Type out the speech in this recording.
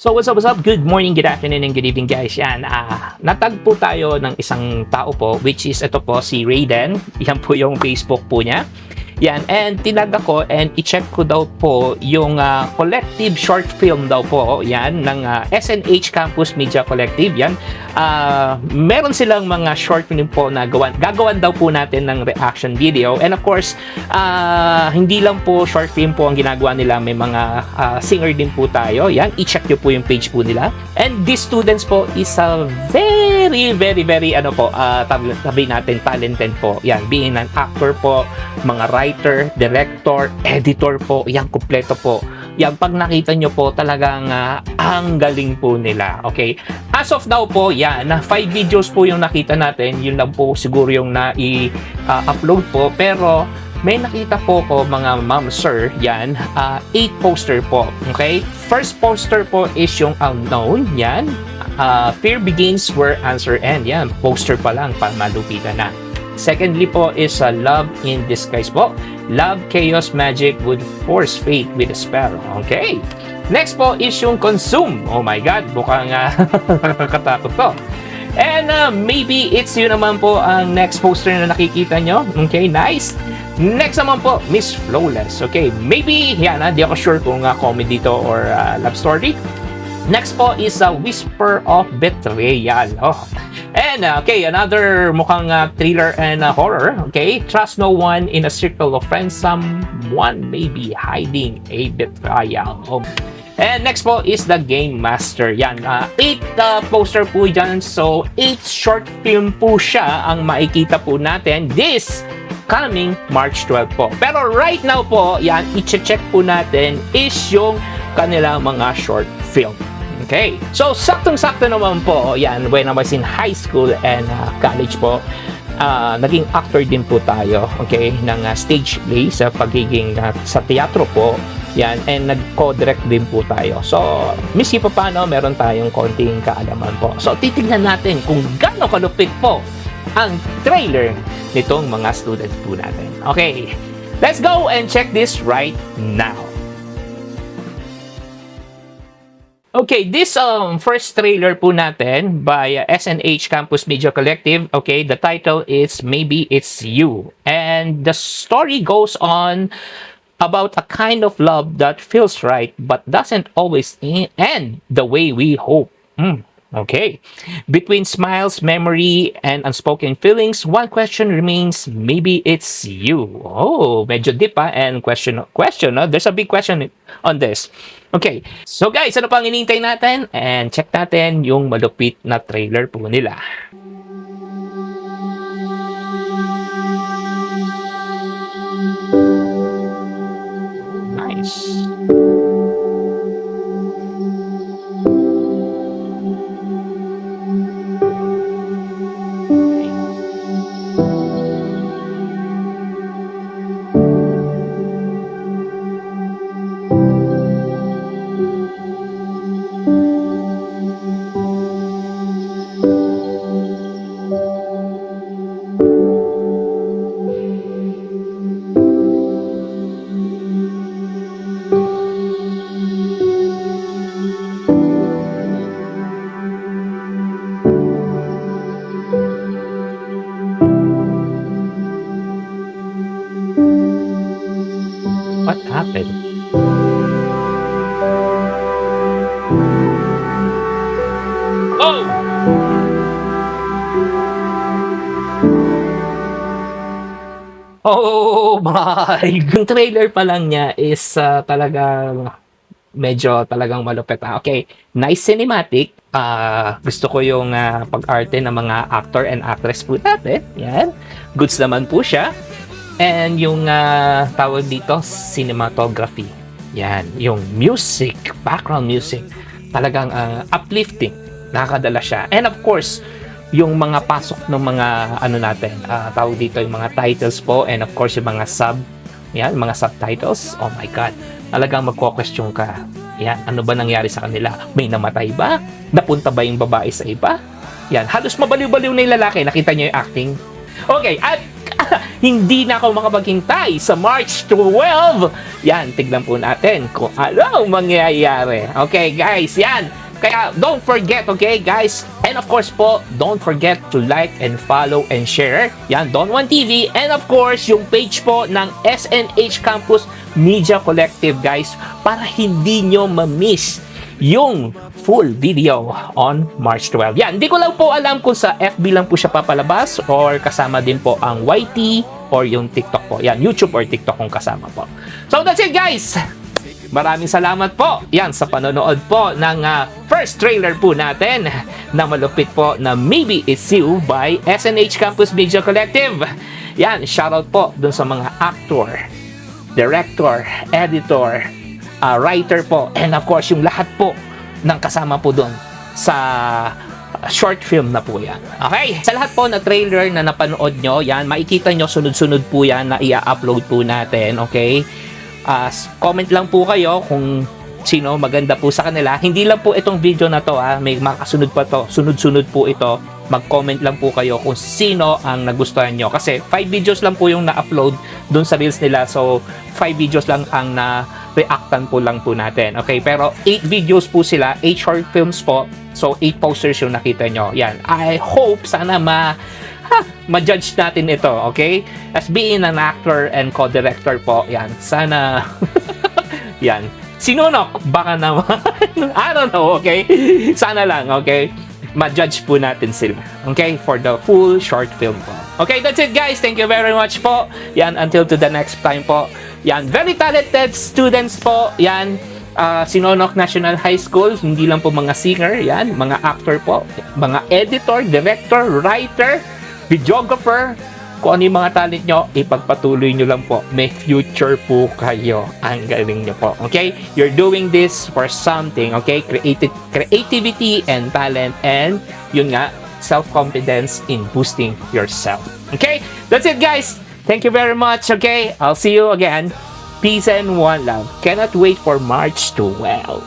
So what's up? Good morning, good afternoon, and good evening guys. Yan, natagpo tayo ng isang tao po, which is ito po, si Raiden. Yan po yung Facebook po niya. Yan, and tinag ako and i-check ko daw po yung collective short film daw po, yan, ng SNH Campus Media Collective. Yan, meron silang mga short film po na gagawan daw po natin ng reaction video. And of course, hindi lang po short film po ang ginagawa nila, may mga singer din po tayo. Yan, i-check nyo po yung page po nila. And these students po is a very ano po, sabi natin talented po. Yan, being an actor po, mga writer, director, editor po, yan, kumpleto po. Yan, pag nakita nyo po, talagang ang galing po nila. Okay? As of now po, yan, 5 videos po yung nakita natin. Yun lang po siguro yung na-upload po. Pero may nakita po ko, mga ma'am, sir, yan, 8 poster po. Okay? First poster po is yung unknown. Yan. Fear begins where answer end. Yan, poster pa lang, para malupitan na. Secondly po is love in disguise po. Love, chaos, magic, would force fate with a spell. Okay. Next po is yung consume. Oh my God, mukhang nakakatakot to. And maybe it's yun naman po ang next poster na nakikita nyo. Okay, nice. Next naman po, Miss Flawless. Okay, maybe, yan, di ako sure kung comedy to or love story. Next po is a Whisper of Betrayal. Oh. And okay, another mukhang thriller and horror. Okay, trust no one in a circle of friends. Someone may be hiding a betrayal. Oh. And next po is the Game Master. Yan, 8 poster po dyan. So, 8 short film po siya ang makikita po natin this coming March 12 po. Pero right now po, yan, i-check po natin is yung kanilang mga short film. Okay. So, saktong-sakto naman po, yan, when I was in high school and college po, naging actor din po tayo, okay, ng stage play sa pagiging sa teatro po, yan, and nag-co-direct din po tayo. So, miski pa paano, meron tayong konting kaalaman po. So, titignan natin kung gaano kalupit po ang trailer nitong mga students po natin. Okay, let's go and check this right now. Okay, this first trailer po natin by SNH Campus Media Collective. Okay, the title is Maybe It's You. And the story goes on about a kind of love that feels right but doesn't always end the way we hope. Okay. Between smiles, memory, and unspoken feelings, one question remains, maybe it's you. Oh, medyo deep and question. No? There's a big question on this. Okay. So guys, ano pang hinihintay natin? And check natin yung malupit na trailer po nila. Nice. What happened? Oh! Oh my! Yung trailer pa lang niya is talagang medyo talagang malupit. Okay, nice cinematic. Gusto ko yung pag-arte ng mga actor and actress po natin. Yan. Goods naman po siya. And yung tawag dito, cinematography. Yan, yung music, background music, talagang uplifting, nakakadala siya. And of course, yung mga pasok ng mga ano natin, tawag dito yung mga titles po, and of course yung mga mga subtitles. Oh my God, talagang magko-question ka. Yan, ano ba nangyari sa kanila? May namatay ba? Napunta ba yung babae sa iba? Yan, halos mabaliw-baliw na yung lalaki. Nakita niyo yung acting? Okay, at hindi na ako makapaghintay sa March 12. Yan, tignan po natin kung ano ang mangyayari. Okay, guys, yan. Kaya don't forget, okay guys, and of course po, don't forget to like and follow and share, yan, Don Juan TV, and of course, yung page po ng SNH Campus Media Collective, guys, para hindi nyo ma-miss yung full video on March 12. Yan, hindi ko lang po alam kung sa FB lang po siya papalabas or kasama din po ang YT or yung TikTok po. Yan, YouTube or TikTok kung kasama po. So that's it, guys! Maraming salamat po yan sa panonood po ng first trailer po natin na malupit po na Maybe It's You by SNH Campus Media Collective. Yan, shoutout po dun sa mga actor, director, editor, writer po, and of course yung lahat po ng kasama po dun sa short film na po yan. Okay? Sa lahat po na trailer na napanood nyo, yan, makikita nyo sunod-sunod po yan na i-upload po natin. Okay? Comment lang po kayo kung sino maganda po sa kanila. Hindi lang po itong video na to, may makasunod pa to. Sunod-sunod po ito. Mag-comment lang po kayo kung sino ang nagustuhan nyo. Kasi 5 videos lang po yung na-upload dun sa reels nila. So, 5 videos lang ang na-reactan po lang po natin. Okay? Pero 8 videos po sila. 8 short films po. So, 8 posters yung nakita nyo. Yan. I hope sana ma-judge natin ito, okay? As being an actor and co-director po, yan, sana, yan, sinunok, baka naman, I don't know, okay? Sana lang, okay? Ma-judge po natin sila, okay? For the full short film po. Okay, that's it, guys. Thank you very much po. Yan, until to the next time po. Yan, very talented students po. Yan, Sinonok National High School, hindi lang po mga singer, yan, mga actor po, mga editor, director, writer, videographer, kung ano yung mga talent nyo, ipagpatuloy nyo lang po. May future po kayo. Ang galing nyo po. Okay? You're doing this for something. Okay? Creativity and talent, and yun nga, self-confidence in boosting yourself. Okay? That's it, guys. Thank you very much. Okay? I'll see you again. Peace and one love. Cannot wait for March 12.